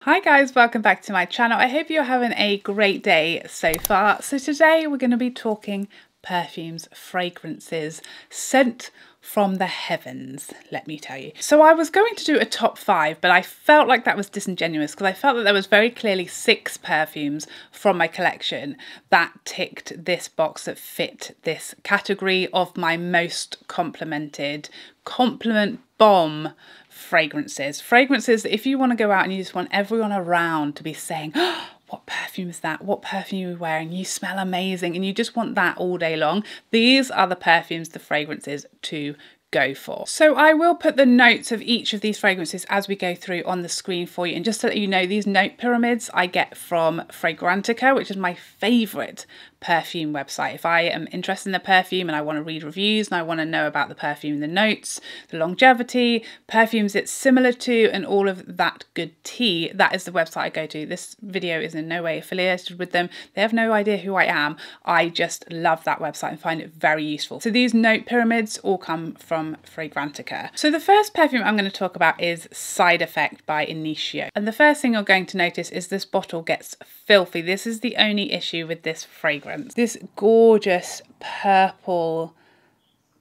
Hi guys, welcome back to my channel. I hope you're having a great day so far. So today we're going to be talking perfumes, fragrances, sent from the heavens, let me tell you. So I was going to do a top 5, but I felt like that was disingenuous because I felt that there was very clearly 6 perfumes from my collection that ticked this box, that fit this category of my most complimented, compliment bomb fragrances. Fragrances that if you want to go out and you just want everyone around to be saying, oh, what perfume is that? What perfume are you wearing? You smell amazing. And you just want that all day long. These are the perfumes, the fragrances to go for. So I will put the notes of each of these fragrances as we go through on the screen for you. And just to let you know, these note pyramids I get from Fragrantica, which is my favourite perfume website. If I am interested in a perfume and I want to read reviews and I want to know about the perfume, the notes, the longevity, perfumes it's similar to, and all of that good tea, that is the website I go to. This video is in no way affiliated with them. They have no idea who I am. I just love that website and find it very useful. So these note pyramids all come from Fragrantica. So the first perfume I'm going to talk about is Side Effect by Initio. And the first thing you're going to notice is this bottle gets filthy. This is the only issue with this fragrance. This gorgeous purple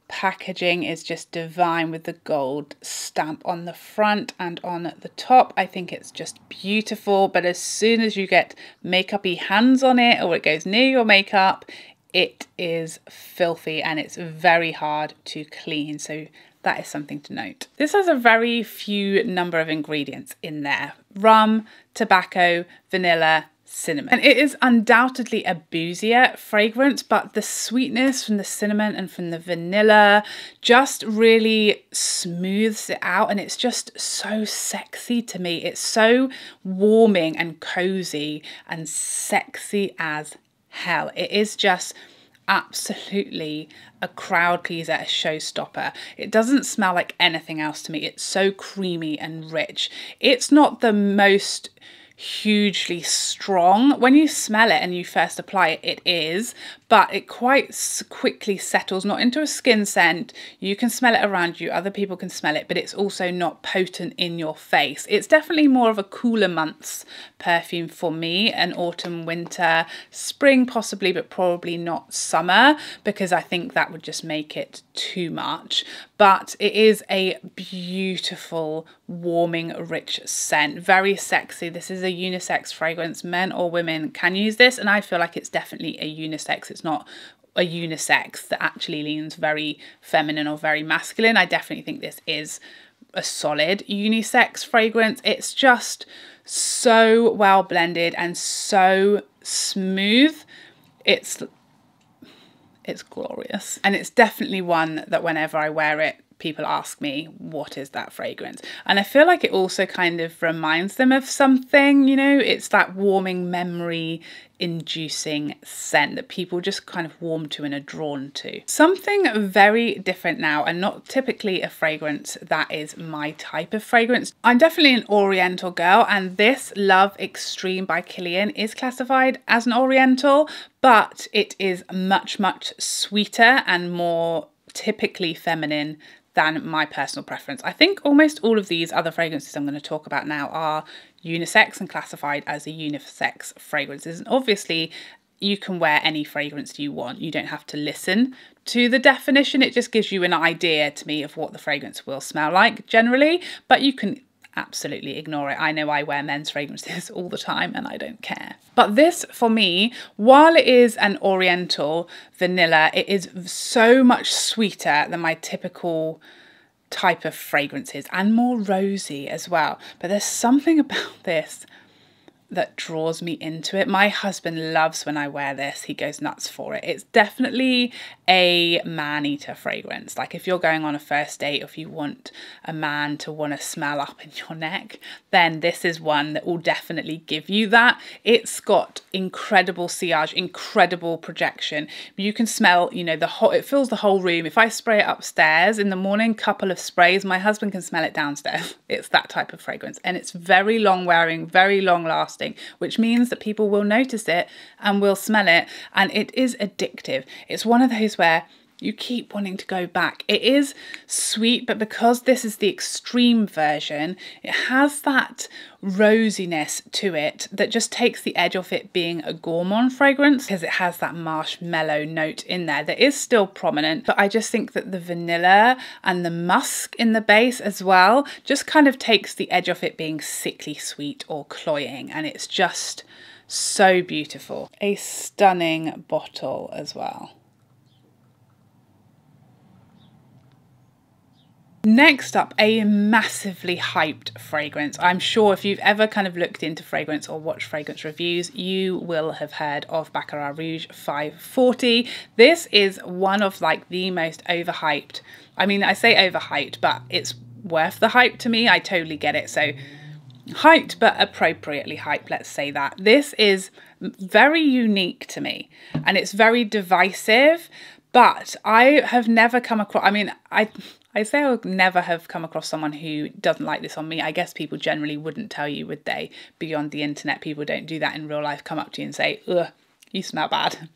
packaging is just divine with the gold stamp on the front and on the top. I think it's just beautiful, but as soon as you get makeup-y hands on it or it goes near your makeup, it is filthy and it's very hard to clean. So that is something to note. This has a very few number of ingredients in there. Rum, tobacco, vanilla, cinnamon. And it is undoubtedly a boozier fragrance, but the sweetness from the cinnamon and from the vanilla just really smooths it out, and it's just so sexy to me. It's so warming and cozy and sexy as hell. It is just absolutely a crowd pleaser, a showstopper. It doesn't smell like anything else to me. It's so creamy and rich. It's not the most hugely strong. When you smell it and you first apply it, it is, but it quite quickly settles, not into a skin scent. You can smell it around you, other people can smell it, but it's also not potent in your face. It's definitely more of a cooler months perfume for me, an autumn, winter, spring possibly, but probably not summer, because I think that would just make it too much. But it is a beautiful, warming, rich scent, very sexy. This is a unisex fragrance. Men or women can use this, and I feel like it's definitely a unisex. It's not a unisex that actually leans very feminine or very masculine. I definitely think this is a solid unisex fragrance. It's just so well blended and so smooth. It's glorious, and it's definitely one that whenever I wear it, people ask me, what is that fragrance? And I feel like it also kind of reminds them of something, you know, it's that warming, memory inducing scent that people just kind of warm to and are drawn to. Something very different now, and not typically a fragrance that is my type of fragrance. I'm definitely an Oriental girl, and this Love Extreme by Kilian is classified as an Oriental, but it is much, much sweeter and more typically feminine than my personal preference. I think almost all of these other fragrances I'm going to talk about now are unisex and classified as a unisex fragrances. And obviously you can wear any fragrance you want. You don't have to listen to the definition. It just gives you an idea to me of what the fragrance will smell like generally, but you can absolutely ignore it. I know I wear men's fragrances all the time and I don't care. But this, for me, while it is an Oriental vanilla, it is so much sweeter than my typical type of fragrances and more rosy as well. But there's something about this that draws me into it. My husband loves when I wear this. He goes nuts for it. It's definitely a man-eater fragrance. Like if you're going on a first date, or if you want a man to want to smell up in your neck, then this is one that will definitely give you that. It's got incredible sillage, incredible projection. You can smell, you know, it fills the whole room. If I spray it upstairs in the morning, couple of sprays, my husband can smell it downstairs. It's that type of fragrance, and it's very long wearing, very long lasting, which means that people will notice it and will smell it, and it is addictive. It's one of those where You keep wanting to go back. It is sweet, but because this is the extreme version, it has that rosiness to it that just takes the edge off it being a gourmand fragrance, because it has that marshmallow note in there that is still prominent. But I just think that the vanilla and the musk in the base as well just kind of takes the edge off it being sickly sweet or cloying, and it's just so beautiful. A stunning bottle as well. Next up, a massively hyped fragrance. I'm sure if you've ever kind of looked into fragrance or watched fragrance reviews, you will have heard of Baccarat Rouge 540. This is one of like the most overhyped. I mean, I say overhyped, but it's worth the hype to me. I totally get it. So hyped, but appropriately hyped, let's say that. This is very unique to me, and it's very divisive, but I have never come across, I mean, I say I would never have come across someone who doesn't like this on me. I guess people generally wouldn't tell you, would they? Beyond the internet, people don't do that in real life, come up to you and say, ugh, you smell bad.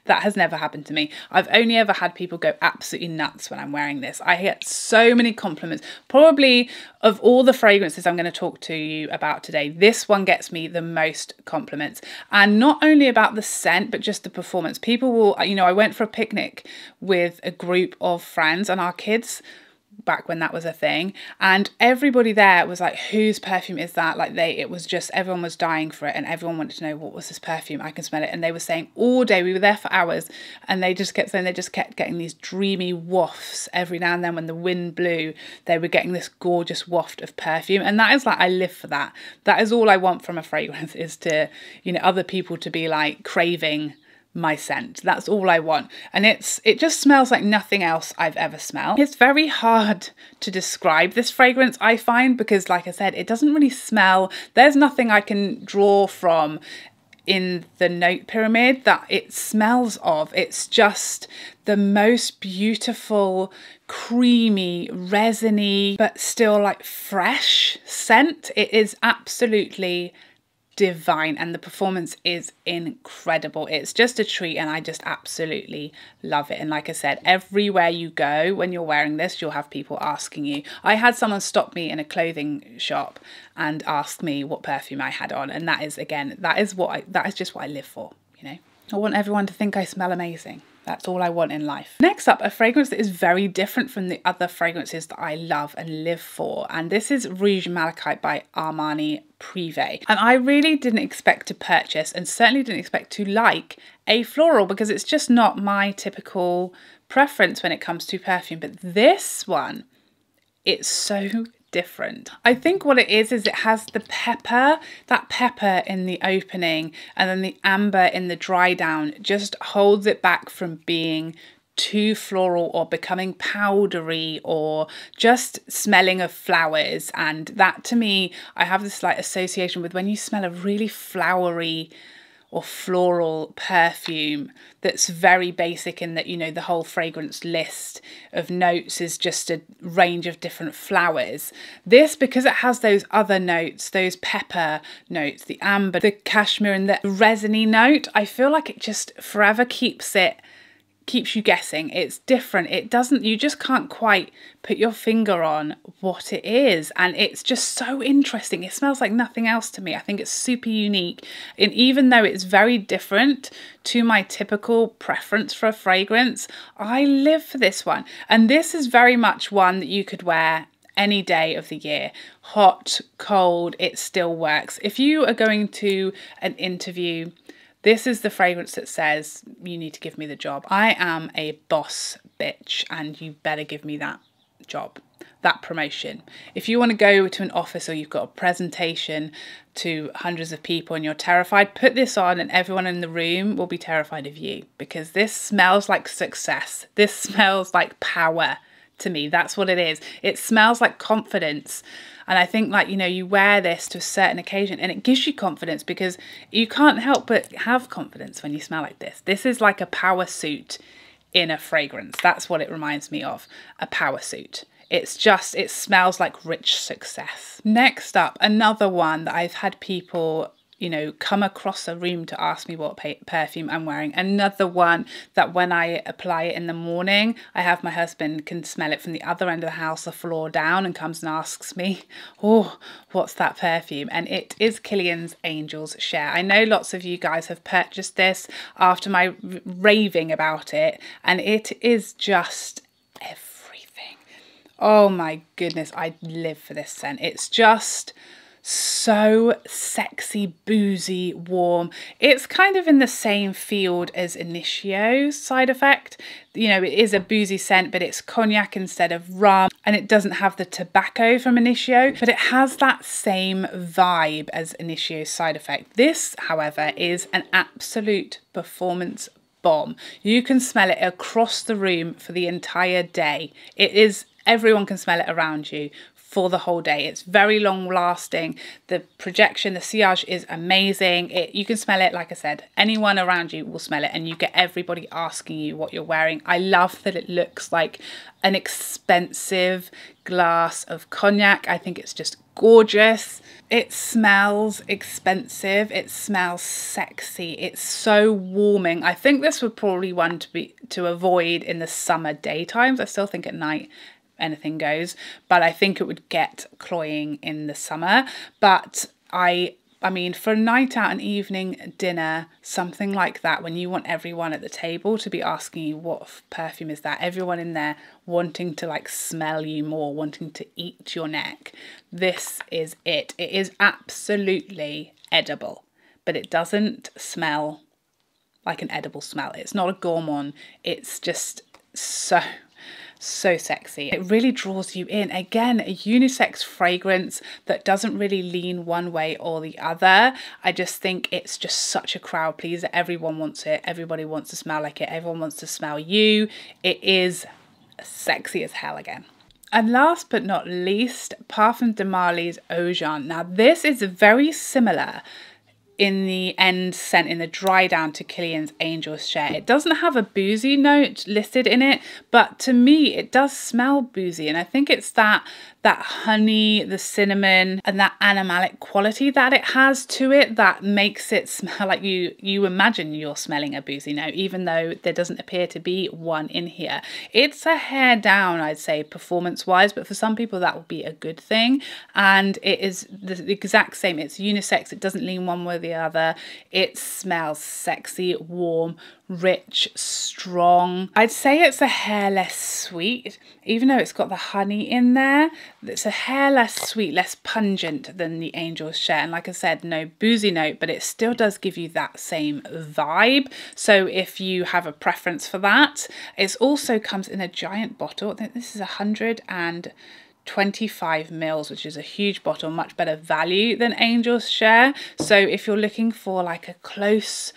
That has never happened to me. I've only ever had people go absolutely nuts when I'm wearing this. I get so many compliments. Probably of all the fragrances I'm going to talk to you about today, this one gets me the most compliments. And not only about the scent, but just the performance. People will, you know, I went for a picnic with a group of friends and our kids, back when that was a thing, and everybody there was like, whose perfume is that? Like it was just, everyone was dying for it, and everyone wanted to know, what was this perfume? I can smell it. And they were saying all day, we were there for hours, and they just kept saying they just kept getting these dreamy wafts every now and then. When the wind blew, they were getting this gorgeous waft of perfume, and that is like, I live for that. That is all I want from a fragrance, is to, you know, other people to be like craving my scent. That's all I want. And it just smells like nothing else I've ever smelled. It's very hard to describe this fragrance, I find, because like I said, it doesn't really smell, there's nothing I can draw from in the note pyramid that it smells of. It's just the most beautiful, creamy, resiny, but still like fresh scent. It is absolutely divine, and the performance is incredible. It's just a treat, and I just absolutely love it. And like I said, everywhere you go when you're wearing this, you'll have people asking you. I had someone stop me in a clothing shop and ask me what perfume I had on, and that is, again, that is just what I live for, you know. I want everyone to think I smell amazing. That's all I want in life. Next up, a fragrance that is very different from the other fragrances that I love and live for. And this is Rouge Malachite by Armani Privè. And I really didn't expect to purchase, and certainly didn't expect to like, a floral, because it's just not my typical preference when it comes to perfume. But this one, it's so different. I think what it is it has the pepper, that pepper in the opening, and then the amber in the dry down just holds it back from being too floral or becoming powdery or just smelling of flowers. And that, to me, I have this like association with when you smell a really flowery or floral perfume that's very basic in that, you know, the whole fragrance list of notes is just a range of different flowers. This, because it has those other notes, those pepper notes, the amber, the cashmere, and the resiny note, I feel like it just forever keeps you guessing. It's different. It doesn't, you just can't quite put your finger on what it is. And it's just so interesting. It smells like nothing else to me. I think it's super unique. And even though it's very different to my typical preference for a fragrance, I live for this one. And this is very much one that you could wear any day of the year. Hot, cold, it still works. If you are going to an interview, this is the fragrance that says, you need to give me the job. I am a boss bitch, and you better give me that job, that promotion. If you want to go to an office or you've got a presentation to hundreds of people and you're terrified, put this on and everyone in the room will be terrified of you, because this smells like success. This smells like power to me. That's what it is. It smells like confidence. And I think, like, you know, you wear this to a certain occasion and it gives you confidence, because you can't help but have confidence when you smell like this. This is like a power suit in a fragrance. That's what it reminds me of, a power suit. It's just, it smells like rich success. Next up, another one that I've had people you know, come across a room to ask me what perfume I'm wearing. Another one that when I apply it in the morning, I have my husband can smell it from the other end of the house, the floor down, and comes and asks me, oh, what's that perfume? And it is Kilian's Angel's Share. I know lots of you guys have purchased this after my raving about it, and it is just everything. Oh my goodness, I live for this scent. It's just so sexy, boozy, warm. It's kind of in the same field as Initio's Side Effect. You know, it is a boozy scent, but it's cognac instead of rum, and it doesn't have the tobacco from Initio, but it has that same vibe as Initio's Side Effect. This, however, is an absolute performance bomb. You can smell it across the room for the entire day. It is, everyone can smell it around you for the whole day. It's very long lasting. The projection, the sillage is amazing. You can smell it, like I said, anyone around you will smell it, and you get everybody asking you what you're wearing. I love that it looks like an expensive glass of cognac. I think it's just gorgeous. It smells expensive. It smells sexy. It's so warming. I think this would probably one to avoid in the summer daytimes. I still think at night anything goes, but I think it would get cloying in the summer. But I mean, for a night out, an evening dinner, something like that, when you want everyone at the table to be asking you what perfume is that, everyone in there wanting to like smell you more, wanting to eat your neck, this is it. It is absolutely edible, but it doesn't smell like an edible smell. It's not a gourmand. It's just so sexy. It really draws you in. Again, a unisex fragrance that doesn't really lean one way or the other. I just think it's just such a crowd pleaser. Everyone wants it. Everybody wants to smell like it. Everyone wants to smell you. It is sexy as hell again. And last but not least, Parfums de Marly's Oajan. Now this is very similar in the end scent, in the dry down, to Kilian's Angel's Share. It doesn't have a boozy note listed in it, but to me it does smell boozy, and I think it's that honey, the cinnamon, and that animalic quality that it has to it that makes it smell like you imagine you're smelling a boozy note, even though there doesn't appear to be one in here. It's a hair down, I'd say, performance wise, but for some people that would be a good thing. And it is the exact same. It's unisex. It doesn't lean one way or the other. It smells sexy, warm, rich, strong. I'd say it's a hair less sweet, even though it's got the honey in there. It's a hair less sweet, less pungent than the Angel's Share. And like I said, no boozy note, but it still does give you that same vibe. So if you have a preference for that, it also comes in a giant bottle. I think this is 125 mils, which is a huge bottle, much better value than Angel's Share. So if you're looking for like a close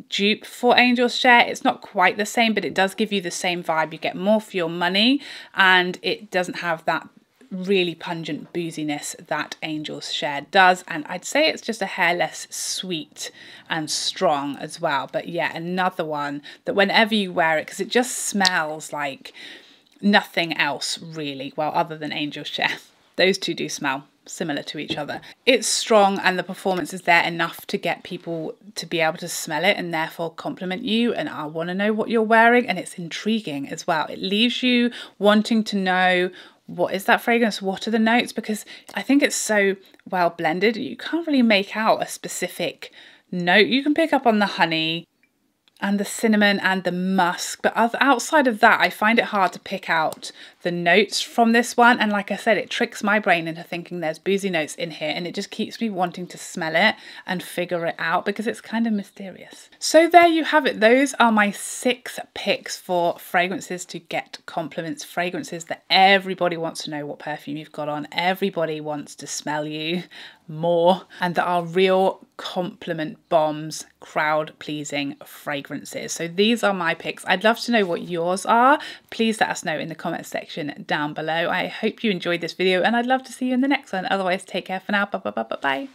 dupe for Angel's Share, it's not quite the same, but it does give you the same vibe. You get more for your money, and it doesn't have that really pungent booziness that Angel's Share does. And I'd say it's just a hair less sweet and strong as well. But yeah, another one that whenever you wear it, because it just smells like nothing else really, well, other than Angel's Share. Those two do smell similar to each other. It's strong, and the performance is there enough to get people to be able to smell it and therefore compliment you, and I want to know what you're wearing. And it's intriguing as well. It leaves you wanting to know, what is that fragrance? What are the notes? Because I think it's so well blended, you can't really make out a specific note. You can pick up on the honey and the cinnamon and the musk, but outside of that, I find it hard to pick out the notes from this one. And like I said, it tricks my brain into thinking there's boozy notes in here, and it just keeps me wanting to smell it and figure it out because it's kind of mysterious. So there you have it. Those are my 6 picks for fragrances to get compliments, fragrances that everybody wants to know what perfume you've got on, everybody wants to smell you more, and that are real compliment bombs, crowd pleasing fragrances. So these are my picks. I'd love to know what yours are. Please let us know in the comment section down below. I hope you enjoyed this video, and I'd love to see you in the next one. Otherwise, take care for now. Bye.